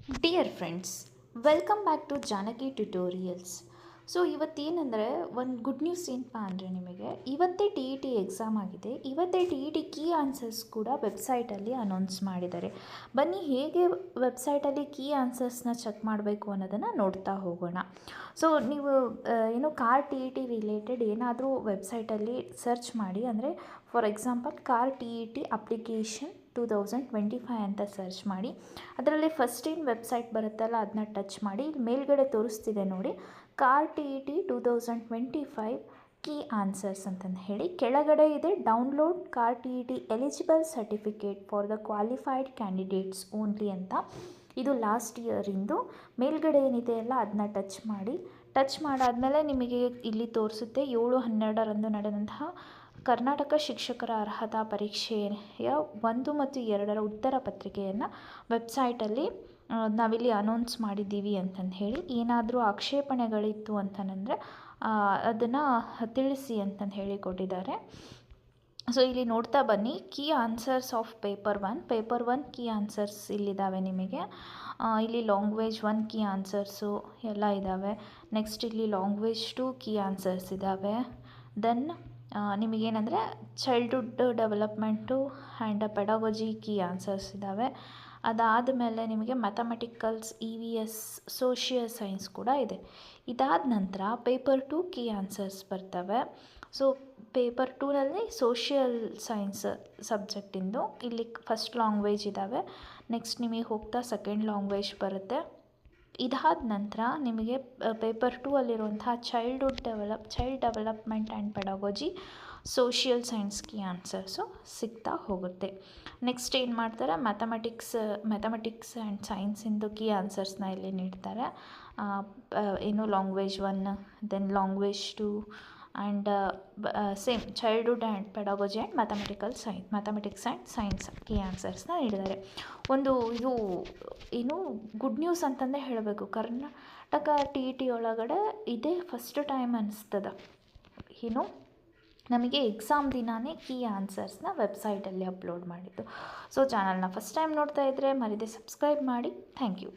Dear friends, welcome back to Janaki tutorials. So ಇವತ್ತೇನೆಂದರೆ ಒಂದು good news ಏನಪ್ಪ ಅಂದರೆ ನಿಮಗೆ ಇವತ್ತೇ ಟಿ ಇ ಟಿ ಎಕ್ಸಾಮ್ ಆಗಿದೆ. ಇವತ್ತೇ T E T key answers ಕೂಡ ವೆಬ್ಸೈಟಲ್ಲಿ ಅನೌನ್ಸ್ ಮಾಡಿದ್ದಾರೆ. ಬನ್ನಿ ಹೇಗೆ ವೆಬ್ಸೈಟಲ್ಲಿ ಕೀ ಆನ್ಸರ್ಸ್ನ ಚೆಕ್ ಮಾಡಬೇಕು ಅನ್ನೋದನ್ನು ನೋಡ್ತಾ ಹೋಗೋಣ. ಸೊ ನೀವು ಏನು car T E T related ಏನಾದರೂ ವೆಬ್ಸೈಟಲ್ಲಿ ಸರ್ಚ್ ಮಾಡಿ, ಅಂದರೆ for example car T E T application 2025 ಅಂತ ಸರ್ಚ್ ಮಾಡಿ. ಅದರಲ್ಲಿ ಫಸ್ಟ್ ಏನು ವೆಬ್ಸೈಟ್ ಬರುತ್ತಲ್ಲ ಅದನ್ನ ಟಚ್ ಮಾಡಿ. ಇಲ್ಲಿ ಮೇಲ್ಗಡೆ ತೋರಿಸ್ತಿದೆ ನೋಡಿ, car T E T 2025 key answers ಅಂತಂದು ಹೇಳಿ. ಕೆಳಗಡೆ ಇದೆ download car T E T eligible certificate for the qualified candidates only ಅಂತ. ಇದು ಲಾಸ್ಟ್ ಇಯರಿಂದು. ಮೇಲ್ಗಡೆ ಏನಿದೆ ಅಲ್ಲ ಅದನ್ನ ಟಚ್ ಮಾಡಿ. ಟಚ್ ಮಾಡಾದಮೇಲೆ ನಿಮಗೆ ಇಲ್ಲಿ ತೋರಿಸುತ್ತೆ 7/12 ನಡೆದಂತಹ ಕರ್ನಾಟಕ ಶಿಕ್ಷಕರ ಅರ್ಹತಾ ಪರೀಕ್ಷೆಯ 1 ಮತ್ತು 2ರ ಉತ್ತರ ಪತ್ರಿಕೆಯನ್ನು ವೆಬ್ಸೈಟಲ್ಲಿ ನಾವಿಲ್ಲಿ ಅನೌನ್ಸ್ ಮಾಡಿದ್ದೀವಿ ಅಂತಂದು ಹೇಳಿ. ಏನಾದರೂ ಆಕ್ಷೇಪಣೆಗಳಿತ್ತು ಅಂತಂದರೆ ಅದನ್ನು ತಿಳಿಸಿ ಅಂತಂದು ಹೇಳಿ ಕೊಟ್ಟಿದ್ದಾರೆ. ಸೊ ಇಲ್ಲಿ ನೋಡ್ತಾ ಬನ್ನಿ, key answers of paper 1 key answers ಇಲ್ಲಿದ್ದಾವೆ ನಿಮಗೆ. ಇಲ್ಲಿ ಲ್ಯಾಂಗ್ವೇಜ್ 1 ಕೀ ಆನ್ಸರ್ಸು ಎಲ್ಲ ಇದ್ದಾವೆ. ನೆಕ್ಸ್ಟ್ ಇಲ್ಲಿ ಲ್ಯಾಂಗ್ವೇಜ್ 2 ಕೀ ಆನ್ಸರ್ಸ್ ಇದ್ದಾವೆ. ದೆನ್ ನಿಮಗೇನೆಂದರೆ childhood development and pedagogy key answers ಇದ್ದಾವೆ. ಅದಾದಮೇಲೆ ನಿಮಗೆ mathematicals, E V S, social science ಕೂಡ ಇದೆ. ಇದಾದ ನಂತರ ಪೇಪರ್ 2 ಕೀ ಆನ್ಸರ್ಸ್ ಬರ್ತವೆ. ಸೊ ಪೇಪರ್ 2ನಲ್ಲಿ ಸೋಷಿಯಲ್ ಸೈನ್ಸ್ ಸಬ್ಜೆಕ್ಟಿಂದು ಇಲ್ಲಿ ಫಸ್ಟ್ ಲ್ಯಾಂಗ್ವೇಜ್ ಇದ್ದಾವೆ. ನೆಕ್ಸ್ಟ್ ನಿಮಗೆ ಹೋಗ್ತಾ ಸೆಕೆಂಡ್ ಲ್ಯಾಂಗ್ವೇಜ್ ಬರುತ್ತೆ. ಇದಾದ ನಂತರ ನಿಮಗೆ ಪೇಪರ್ 2 ಅಲ್ಲಿರುವಂತಹ child development and pedagogy, social science key answers ಸಿಗ್ತಾ ಹೋಗುತ್ತೆ. ನೆಕ್ಸ್ಟ್ ಏನು ಮಾಡ್ತಾರೆ, ಮ್ಯಾಥಮೆಟಿಕ್ಸ್ ಆ್ಯಂಡ್ ಸೈನ್ಸಿಂದು ಕೀ ಆನ್ಸರ್ಸ್ನ ಇಲ್ಲಿ ನೀಡ್ತಾರೆ. ಏನು language 1, then language 2 and same childhood and pedagogy and mathematics and science key ಆನ್ಸರ್ಸ್ನ ನೀಡಿದ್ದಾರೆ. ಇದು ಏನು ಗುಡ್ ನ್ಯೂಸ್ ಅಂತಂದೇ ಹೇಳಬೇಕು. ಕರ್ನಾಟಕ ಟಿ ಇ ಟಿ ಒಳಗಡೆ ಇದೇ ಫಸ್ಟ್ ಟೈಮ್ ಅನಿಸ್ತದ ಏನು ನಮಗೆ ಎಕ್ಸಾಮ್ ದಿನಾನೇ ಕೀ ಆನ್ಸರ್ಸ್ನ ವೆಬ್ಸೈಟಲ್ಲಿ ಅಪ್ಲೋಡ್ ಮಾಡಿದ್ದು. ಸೊ ಚಾನಲ್ನ ಫಸ್ಟ್ ಟೈಮ್ ನೋಡ್ತಾ ಇದ್ದರೆ ಮರಿದೇ ಸಬ್ಸ್ಕ್ರೈಬ್ ಮಾಡಿ. Thank you.